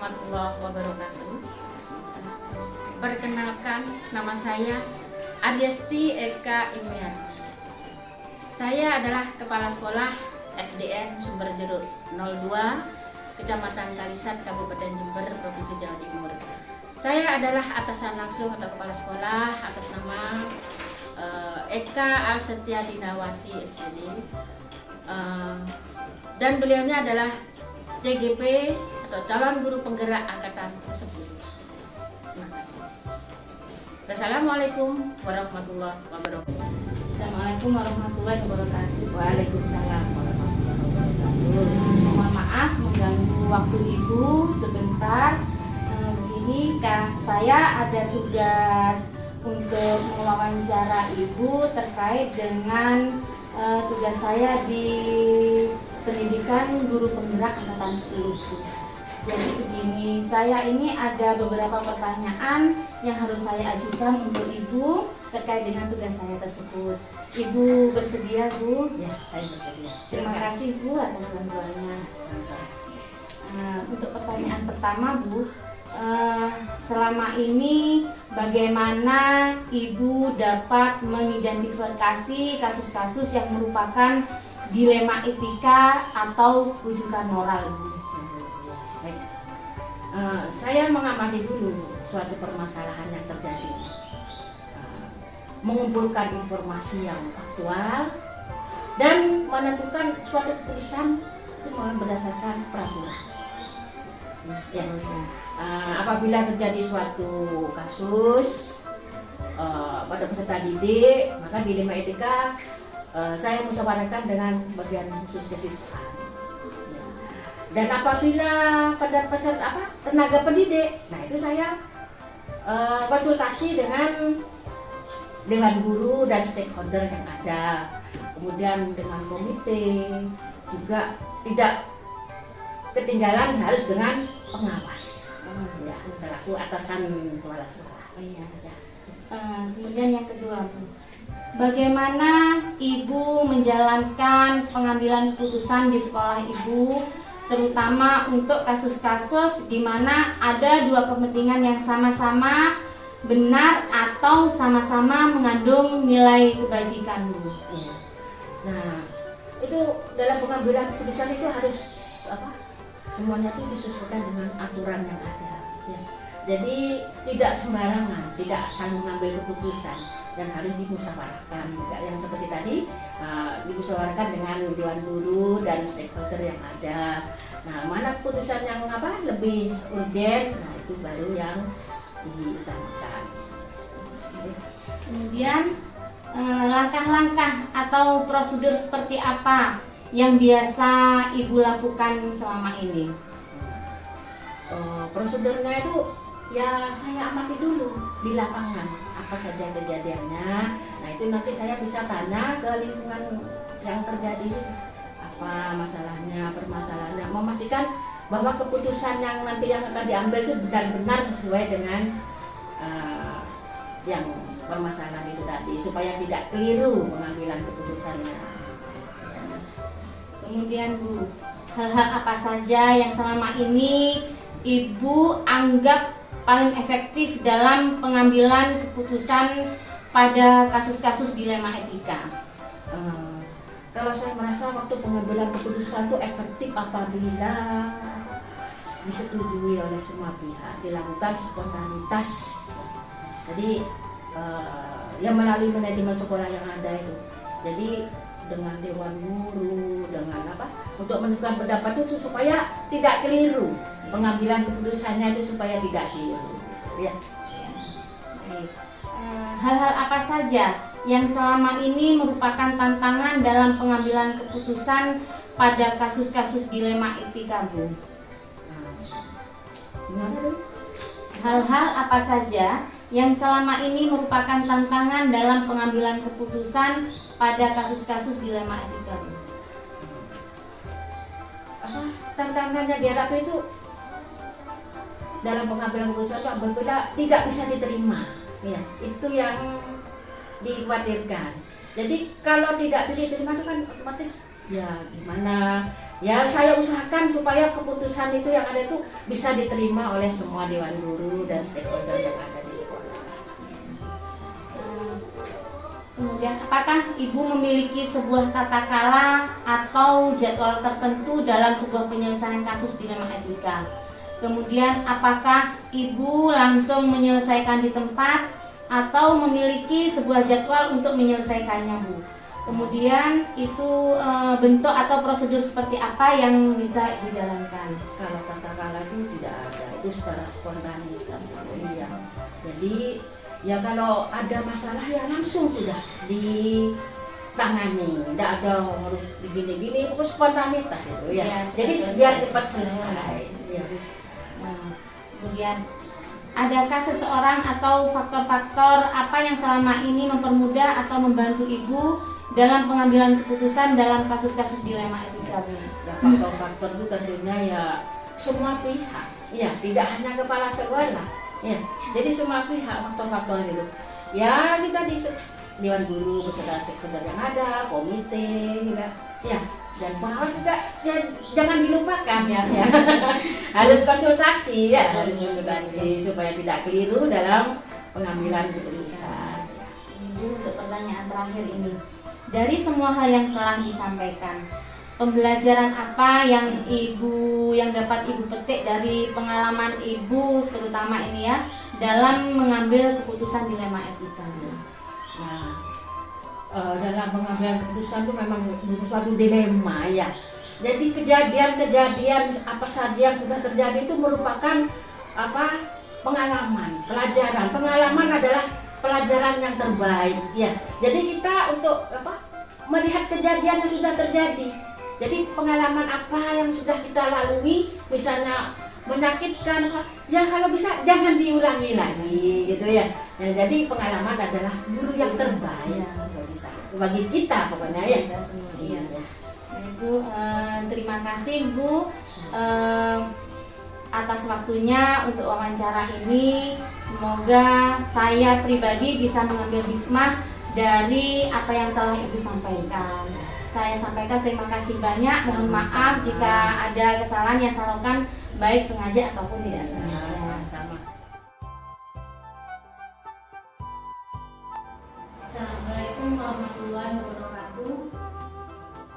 warahmatullahi wabarakatuh. Perkenalkan, nama saya Aryasti Eka Imian. Saya adalah Kepala Sekolah SDN Sumberjeruk 02, Kecamatan Kalisat, Kabupaten Jember, Provinsi Jawa Timur. Saya adalah atasan langsung atau kepala sekolah atas nama Eka Alsetia Dinawati SPD, dan beliaunya adalah CGP atau calon guru penggerak angkatan tersebut. Terima kasih. Wassalamualaikum warahmatullahi wabarakatuh. Assalamualaikum warahmatullahi wabarakatuh. Waalaikumsalam warahmatullahi wabarakatuh. Mohon maaf mengganggu waktu Ibu sebentar. Begini, saya ada tugas untuk mewawancara Ibu terkait dengan tugas saya di pendidikan guru penggerak angkatan 10. Jadi begini, saya ini ada beberapa pertanyaan yang harus saya ajukan untuk Ibu terkait dengan tugas saya tersebut. Ibu bersedia, Bu? Ya, saya bersedia. Terima kasih, Bu, atas bantuannya. Untuk pertanyaan pertama, Bu, selama ini bagaimana Ibu dapat mengidentifikasi kasus-kasus yang merupakan dilema etika atau rujukan moral, Bu? Baik. Saya mengamati dulu suatu permasalahan yang terjadi, mengumpulkan informasi yang aktual dan menentukan suatu keputusan itu berdasarkan peraturan. Ya. Apabila terjadi suatu kasus pada peserta didik, maka dilema etika saya musyawarahkan dengan bagian khusus kesiswaan. Dan apabila pada peserta tenaga pendidik, nah itu saya konsultasi dengan dewan guru dan stakeholder yang ada, kemudian dengan komite, juga tidak ketinggalan harus dengan pengawas, ya, selaku atasan kepala sekolah. Iya. Ya. Kemudian yang kedua, Bu, bagaimana Ibu menjalankan pengambilan keputusan di sekolah Ibu, terutama untuk kasus-kasus di mana ada dua kepentingan yang sama-sama benar atau sama-sama mengandung nilai kebajikan, Bu? Ya. Nah, itu dalam pengambilan keputusan itu harus semuanya itu disesuaikan dengan aturan yang ada. Ya. Jadi tidak sembarangan, tidak asal mengambil keputusan dan harus dimusyawarahkan. Juga yang seperti tadi dimusyawarahkan dengan dewan guru dan stakeholder yang ada. Nah, mana keputusan yang lebih urgent, nah itu baru yang diutamakan. Kemudian langkah-langkah atau prosedur seperti apa yang biasa Ibu lakukan selama ini? Prosedurnya itu ya saya amati dulu di lapangan apa saja kejadiannya. Nah itu nanti saya bisa tanya ke lingkungan yang terjadi apa masalahnya, permasalahannya, memastikan bahwa keputusan yang nanti yang akan diambil itu benar-benar sesuai dengan yang permasalahan itu tadi, supaya tidak keliru pengambilan keputusannya. Kemudian, Bu, hal-hal apa saja yang selama ini Ibu anggap paling efektif dalam pengambilan keputusan pada kasus-kasus dilema etika? Kalau saya merasa waktu pengambilan keputusan itu efektif apabila disetujui oleh semua pihak, dilakukan spontanitas. Jadi yang melalui manajemen sekolah yang ada itu. Jadi dengan dewan guru, dengan untuk menentukan pendapat itu supaya tidak keliru, pengambilan keputusannya itu supaya tidak keliru. Ya. Baik. Hal-hal apa saja yang selama ini merupakan tantangan dalam pengambilan keputusan pada kasus-kasus dilema etika, Bu? Gimana dulu? Hal-hal apa saja yang selama ini merupakan tantangan dalam pengambilan keputusan pada kasus-kasus dilema etika, Bu? Tantangannya dihadapi itu dalam pengambilan keputusan itu apabila tidak bisa diterima, ya itu yang dikhawatirkan. Jadi kalau tidak diterima itu kan otomatis ya gimana Ya saya usahakan supaya keputusan itu yang ada itu bisa diterima oleh semua dewan guru dan stakeholder yang ada di sekolah. Kemudian apakah Ibu memiliki sebuah tata cara atau jadwal tertentu dalam sebuah penyelesaian kasus dilema etika? Kemudian apakah Ibu langsung menyelesaikan di tempat atau memiliki sebuah jadwal untuk menyelesaikannya, Bu? Kemudian itu bentuk atau prosedur seperti apa yang bisa Ibu jalankan? Kalau tata cara itu tidak ada, itu secara spontanitas. Ya. Jadi ya kalau ada masalah ya langsung sudah ditangani, tidak ada harus begini-gini, itu spontanitas itu ya. Jadi biar cepat selesai. Ya. Kemudian adakah seseorang atau faktor-faktor apa yang selama ini mempermudah atau membantu Ibu dalam pengambilan keputusan dalam kasus-kasus dilema etika? Ya, faktor-faktor itu tentunya ya semua pihak, ya tidak hanya kepala sekolah, ya. Jadi semua pihak faktor-faktor itu. Ya kita di dewan guru beserta stakeholder yang ada, komite, juga, ya. Dan pengawas juga ya, jangan dilupakan ya. Harus konsultasi ya, harus konsultasi supaya tidak keliru dalam pengambilan keputusan. Ibu, untuk pertanyaan terakhir ini. Dari semua hal yang telah disampaikan, pembelajaran apa yang dapat Ibu petik dari pengalaman Ibu terutama ini ya dalam mengambil keputusan dilema etika? Nah, dalam mengambil keputusan itu memang suatu dilema ya. Jadi kejadian-kejadian apa saja yang sudah terjadi itu merupakan pengalaman, pelajaran. Pengalaman adalah pelajaran yang terbaik ya. Jadi kita untuk melihat kejadian yang sudah terjadi. Jadi pengalaman apa yang sudah kita lalui, misalnya menyakitkan, ya kalau bisa jangan diulangi lagi gitu ya. Nah, jadi pengalaman adalah guru yang terbaik bagi saya, bagi kita pokoknya ya. Iya. Nah, Ibu, terima kasih Bu atas waktunya untuk wawancara ini. Semoga saya pribadi bisa mengambil hikmah dari apa yang telah Ibu sampaikan. Saya sampaikan terima kasih banyak. Mohon maaf jika ada kesalahan yang saya lakukan baik sengaja ataupun tidak sengaja. Sama. Assalamualaikum warahmatullahi wabarakatuh.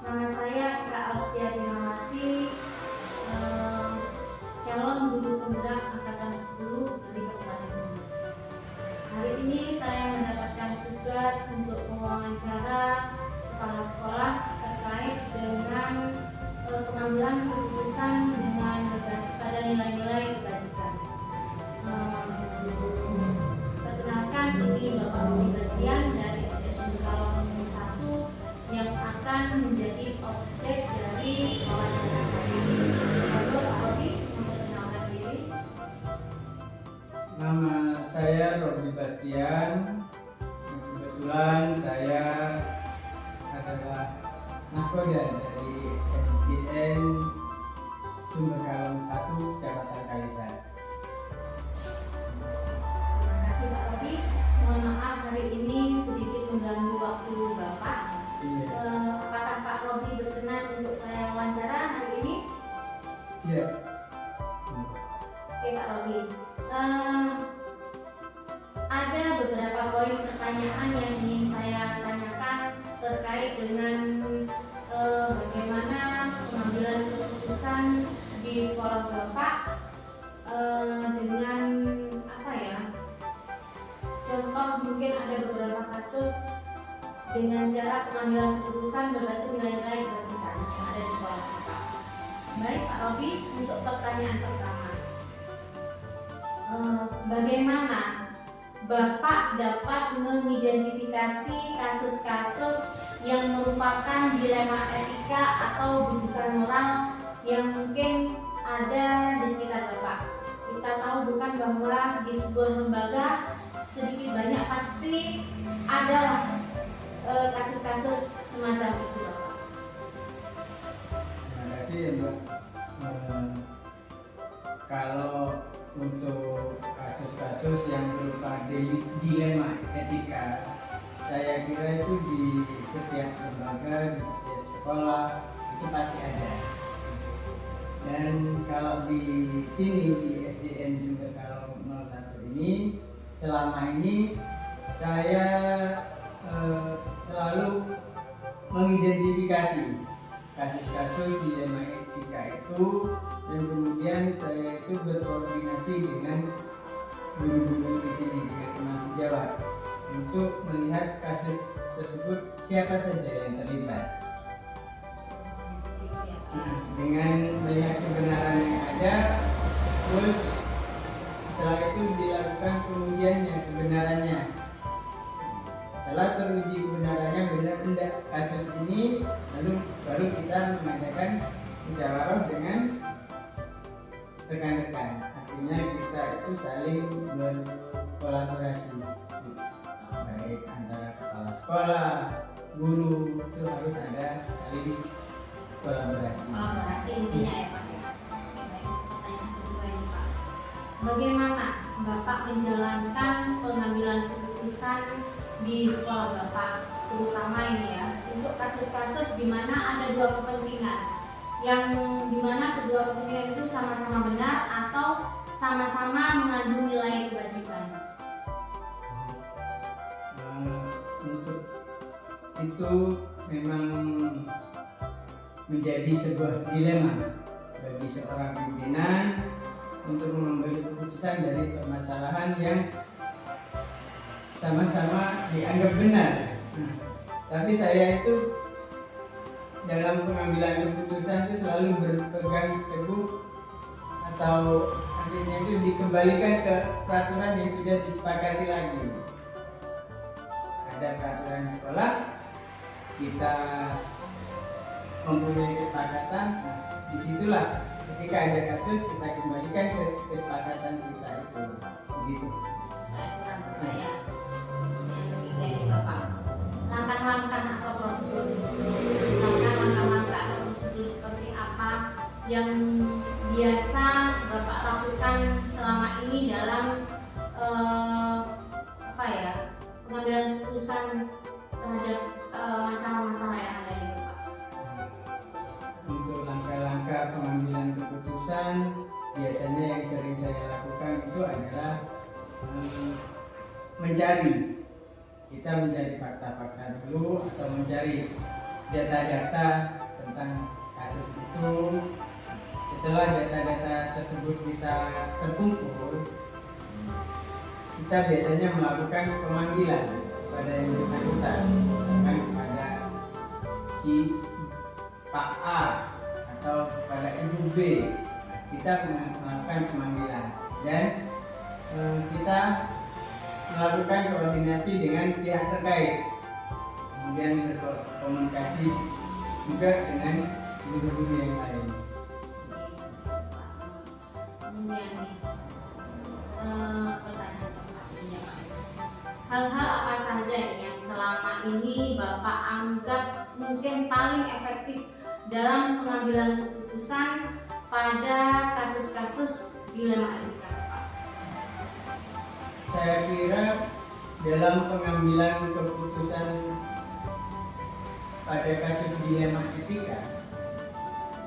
Nama saya Kak Alfia Dinawati, calon guru penggerak angkatan 10 dari Kabupaten Bogor. Hari ini saya mendapatkan tugas untuk mewawancara kepala sekolah terkait dengan pengambilan keputusan dengan berbasis pada nilai-nilai kebajikan. Perkenalkan, ini Bapak Rudi Bastian dari SD Kalong 1 yang akan menjadi objek dari wawancara saya ini. Lalu Pak Rudi memperkenalkan diri. Nama saya Rudi Bastian. Kebetulan saya adalah nakoda dari SDN Sumber Kalong 1, Kecamatan Kalisar. Terima kasih Pak Rodi. Mohon maaf hari ini sedikit mengganggu waktu Bapak. Apakah Pak Rodi berkenan untuk saya wawancara hari ini? Siap. Oke Pak Rodi. Ada beberapa poin pertanyaan yang ingin saya tanyakan terkait dengan bagaimana pengambilan keputusan di sekolah Bapak dengan contoh mungkin ada beberapa kasus dengan cara pengambilan keputusan berbasis nilai-nilai kebajikan yang ada di sekolah Bapak. Baik Pak Robi, untuk pertanyaan pertama, bagaimana Bapak dapat mengidentifikasi kasus-kasus yang merupakan dilema etika atau bujukan moral yang mungkin ada di sekitar Bapak? Kita tahu bukan bahwa di sebuah lembaga sedikit banyak pasti adalah kasus-kasus semacam itu, Bapak. Terima kasih Mbak. Kalau untuk kasus-kasus yang berupa dilema etika, saya kira itu di setiap lembaga, di setiap sekolah itu pasti ada. Dan kalau di sini di SDN juga kalau 01 ini selama ini saya selalu mengidentifikasi kasus-kasus dilema etika itu, dan kemudian saya itu berkoordinasi dengan guru-guru di sini dengan teman sejawat untuk melihat kasus tersebut siapa saja yang terlibat. Nah, dengan melihat kebenaran yang ada, terus setelah itu dilakukan pengujiannya kebenarannya. Setelah teruji kebenarannya benar tidak kasus ini, lalu baru kita mengadakan musyawarah dengan rekan-rekan. Artinya kita itu saling berkolaborasi, baik antara kepala sekolah, guru, itu harus ada saling kolaborasi. Kolaborasi intinya ya Pak ya. Oke, baik. Pertanyaan kedua ini Pak, bagaimana Bapak menjalankan pengambilan keputusan di sekolah Bapak, terutama ini ya, untuk kasus-kasus di mana ada dua kepentingan, yang dimana kedua kepentingan itu sama-sama benar atau sama-sama mengandung nilai kebajikan? Untuk itu memang menjadi sebuah dilema bagi seorang pimpinan untuk mengambil keputusan dari permasalahan yang sama-sama dianggap benar. Tapi saya itu dalam pengambilan keputusan itu selalu berpegang teguh, atau artinya itu dikembalikan ke peraturan yang sudah disepakati lagi. Ada peraturan sekolah, kita mempunyai kesepakatan. Disitulah ketika ada kasus kita kembalikan ke kesepakatan kita itu. Begitu. Saya kurang percaya. Yang ketiga ini Bapak, langkah-langkah atau prosedur, misalkan langkah-langkah atau prosedur seperti apa yang biasa Bapak lakukan selama ini dalam pengambilan keputusan terhadap masalah-masalah yang ada di Bapak? Untuk langkah-langkah pengambilan keputusan, biasanya yang sering saya lakukan itu adalah kita mencari fakta-fakta dulu, atau mencari data-data tentang kasus itu. Setelah data-data tersebut kita terkumpul, kita biasanya melakukan pemanggilan kepada yang bersangkutan, misalkan kepada si Pak A atau kepada Ibu B. Kita melakukan pemanggilan dan kita melakukan koordinasi dengan pihak terkait, kemudian berkomunikasi juga dengan guru-guru yang lain. Kemudian nih, pertanyaan keempat, hal-hal apa saja yang selama ini Bapak anggap mungkin paling efektif dalam pengambilan keputusan pada kasus-kasus dilema etika Bapak? Saya kira dalam pengambilan keputusan pada kasus dilema etika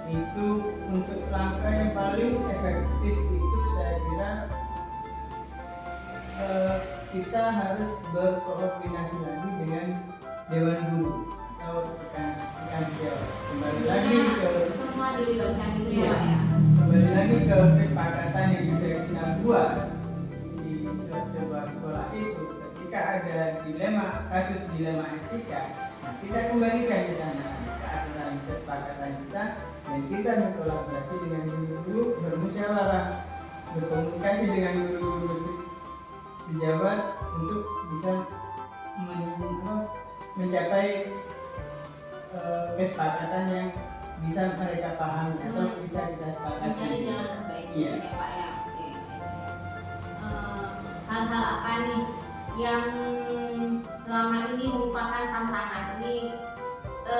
itu, untuk langkah yang paling efektif itu saya kira kita harus berkoordinasi lagi dengan Dewan Guru atau rekan sejawat. Kembali lagi ke semua dilibatkan itu iya, ya. kembali lagi ke kesepakatan yang sudah kita buat di sebuah sekolah itu. Ketika ada kasus dilema etika, nah kita kembalikan ke sana ke aturan kesepakatan kita, dan kita berkolaborasi dengan guru-guru, bermusyawarah, berkomunikasi dengan guru-guru sejawat untuk bisa mencapai kesepakatan yang bisa mereka pahami atau bisa kita sepakati. Mencari jalan terbaik, iya, ya Pak ya. Oke. Hal-hal apa nih yang selama ini merupakan tantangan? Ini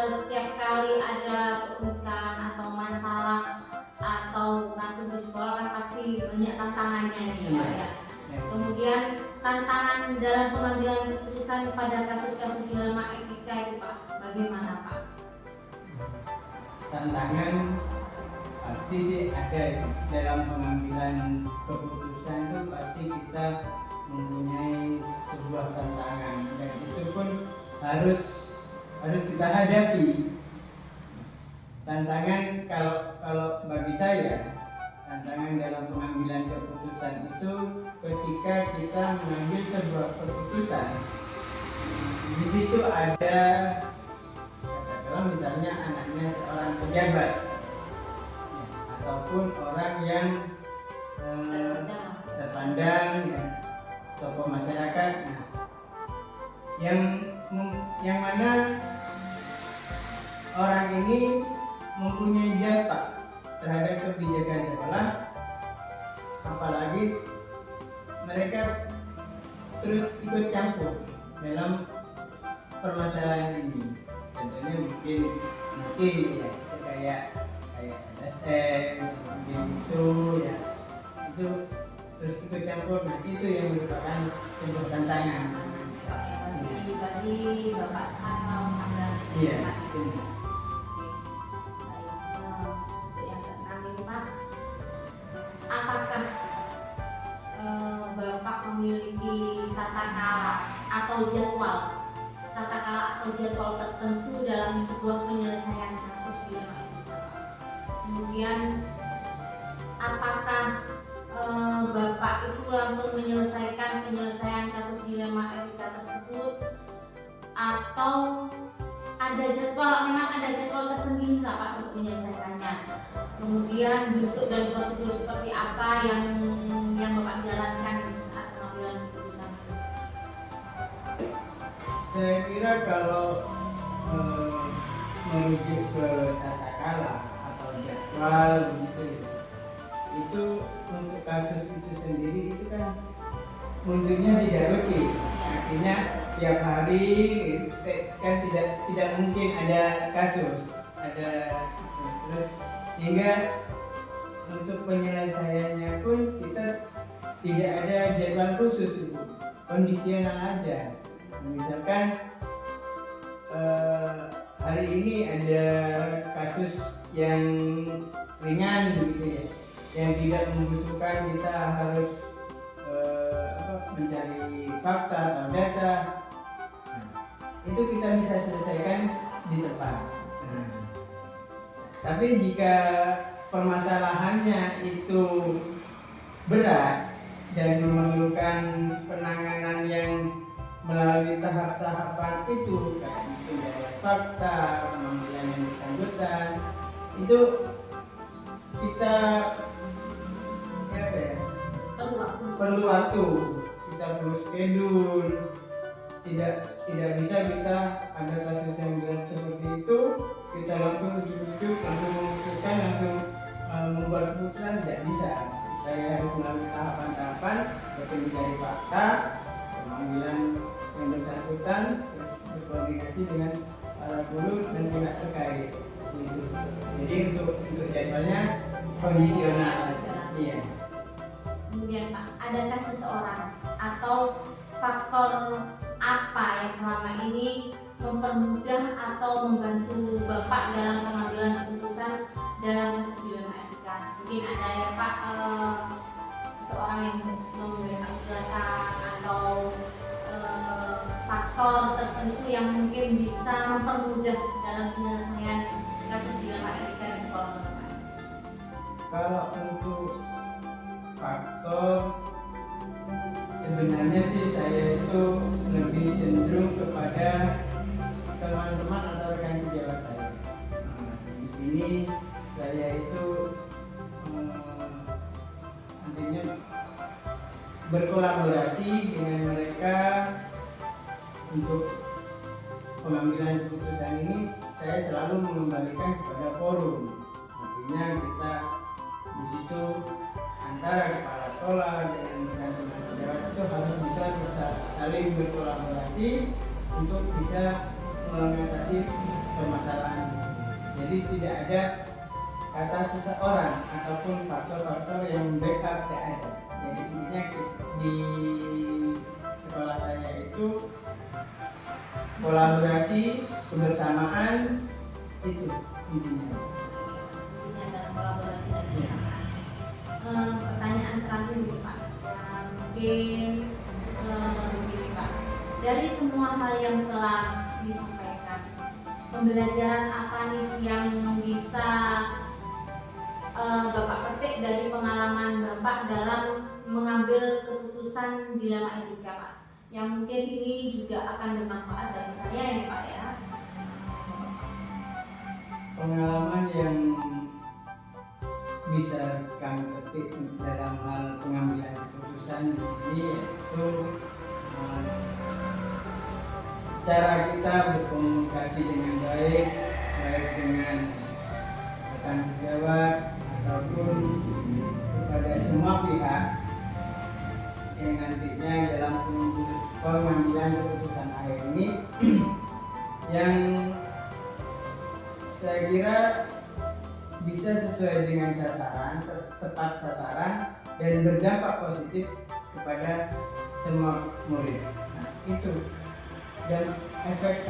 setiap kali ada keunikan atau masalah atau kasus di sekolah kan pasti banyak tantangannya nih iya, Pak ya. Kemudian tantangan dalam pengambilan keputusan pada kasus-kasus dilema etika itu Pak, bagaimana Pak? Tantangan pasti sih ada itu. Dalam pengambilan keputusan itu pasti kita mempunyai sebuah tantangan, dan itu pun harus kita hadapi. Tantangan kalau bagi saya, tantangan dalam pengambilan keputusan itu ketika kita mengambil sebuah keputusan, di situ ada katakanlah misalnya anaknya seorang pejabat ataupun orang yang terpandang, ya, tokoh masyarakat, nah, yang mana orang ini mempunyai dampak terhadap kebijakan sekolah, apalagi mereka terus ikut campur dalam permasalahan ini. Contohnya mungkin ya kayak LSM, mungkin itu ya, itu terus ikut campur. Nah, itu yang merupakan sebuah tantangan bagi Bapak sama mengambil iya keputusan. Untuk yang keenam ini Pak, apakah Bapak memiliki tata kala atau jadwal tertentu dalam sebuah penyelesaian kasus dilema etika? Kemudian apakah Bapak itu langsung menyelesaikan penyelesaian kasus dilema etika tersebut, atau memang ada jadwal tersendiri nggak Pak untuk menyelesaikannya? Kemudian bentuk dan prosedur seperti apa yang Bapak jalankan saat pengambilan keputusan itu? Saya kira kalau merujuk ke tata kala atau jadwal begitu ya, itu untuk kasus itu sendiri itu kan mundurnya tidak rutin, artinya tiap hari kan tidak mungkin ada kasus, terus sehingga untuk penyelesaiannya pun kita tidak ada jadwal khusus, itu kondisional aja. Misalkan hari ini ada kasus yang ringan begitu ya, yang tidak membutuhkan kita harus mencari fakta atau data, nah, itu kita bisa selesaikan di tempat. Tapi jika permasalahannya itu berat dan memerlukan penanganan yang melalui tahap-tahapan itu, kayak pencarian fakta, pemanggilan yang bersangkutan, itu kita perlu waktu, kita perlu schedule. Tidak bisa kita ada kasus yang berat seperti itu kita langsung ujuk-ujuk langsung memutuskan, langsung membuat keputusan, tidak bisa. Saya harus melalui tahapan-tahapan seperti mencari fakta, pemanggilan yang bersangkutan, terus berkoordinasi dengan para guru dan pihak terkait. Gitu. Jadi untuk jadwalnya kondisional. Iya. Kemudian Pak, adakah seseorang atau faktor apa yang selama ini mempermudah atau membantu Bapak dalam pengambilan keputusan dalam kasus dilema etika? Mungkin ada ya Pak, seseorang yang memberikan gugatan atau faktor tertentu yang mungkin bisa mempermudah dalam penyelesaian kasus dilema etika di sekolah Bapak. Kalau untuk faktor, sebenarnya sih saya itu lebih cenderung kepada teman-teman atau rekan sejawat saya. Di sini saya itu artinya berkolaborasi dengan mereka untuk pengambilan keputusan ini. Saya selalu mengembalikan kepada forum. Artinya kita di situ antara kepala sekolah dengan teman-teman sejawat itu harus bisa saling berkolaborasi untuk bisa mengatasi permasalahan. Jadi tidak ada kata seseorang ataupun faktor-faktor yang backup, tidak ada. Jadi intinya di sekolah saya itu kolaborasi, kebersamaan, itu intinya. Intinya dalam kolaborasi mungkin begini Pak, dari semua hal yang telah disampaikan, pembelajaran apa nih yang bisa Bapak petik dari pengalaman Bapak dalam mengambil keputusan dilema etika Pak, yang mungkin ini juga akan bermanfaat bagi saya ini Pak ya. Pengalaman yang bisa kami petik dalam hal pengambilan keputusan di sini yaitu cara kita berkomunikasi dengan baik dengan rekan sejawat ataupun kepada semua pihak yang nantinya dalam pengambilan keputusan akhir ini yang saya kira bisa sesuai dengan sasaran, tepat sasaran dan berdampak positif kepada semua murid. Nah, itu dan efek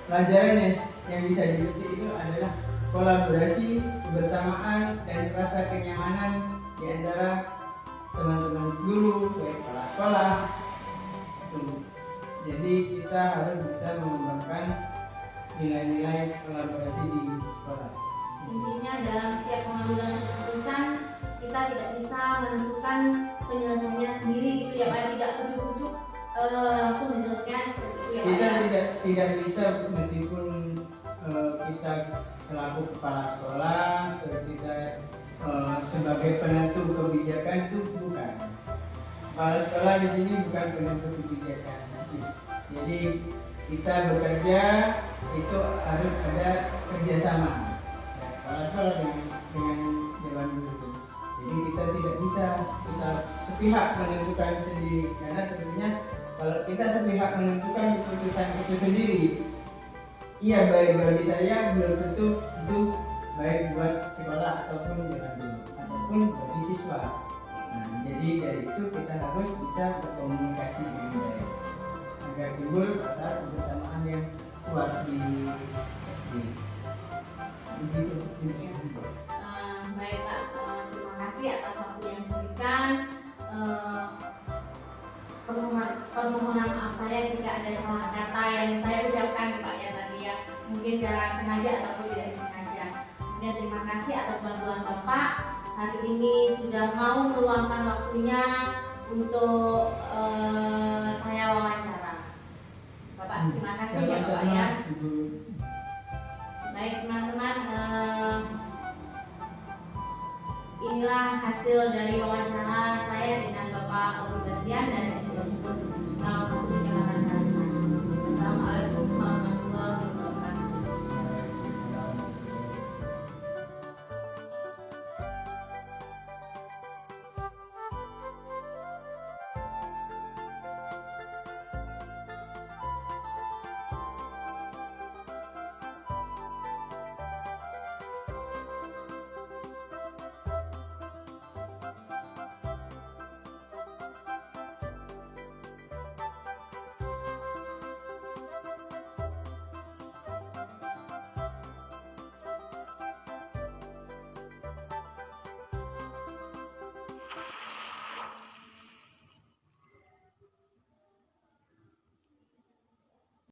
pelajaran yang bisa dipetik itu adalah kolaborasi, kebersamaan dan rasa kenyamanan di antara teman-teman guru, baik kepala sekolah. Jadi kita harus bisa mengembangkan nilai-nilai kolaborasi di sekolah. Intinya dalam setiap pengambilan keputusan kita tidak bisa menentukan penyelesaiannya sendiri gitu ya Pak, tidak ujuk-ujuk langsung diselesaikan seperti itu ya Pak. Kita tidak bisa meskipun kita selaku kepala sekolah terus kita sebagai penentu kebijakan itu bukan. Kepala sekolah di sini bukan penentu kebijakan. Jadi kita bekerja itu harus ada kerjasama kepala sekolah dengan dewan guru. Jadi kita tidak bisa kita sepihak menentukan sendiri karena tentunya kalau kita sepihak menentukan keputusan itu sendiri, iya baik bagi saya belum tentu itu baik buat sekolah ataupun dewan guru ataupun bagi siswa. Nah, jadi dari itu kita harus bisa berkomunikasi dengan baik agar timbul rasa kebersamaan yang kuat di SD. Begitu. Baik Pak, terima kasih atas waktu yang diberikan. Permohonan maaf saya jika ada salah kata yang saya ucapkan Pak ya tadi ya, mungkin secara sengaja ataupun tidak disengaja. Dan terima kasih atas bantuan Bapak hari ini sudah mau meluangkan waktunya untuk saya wawancara. Bapak, terima kasih ya Bapak ya. Baik teman-teman, inilah hasil dari wawancara saya dengan Bapak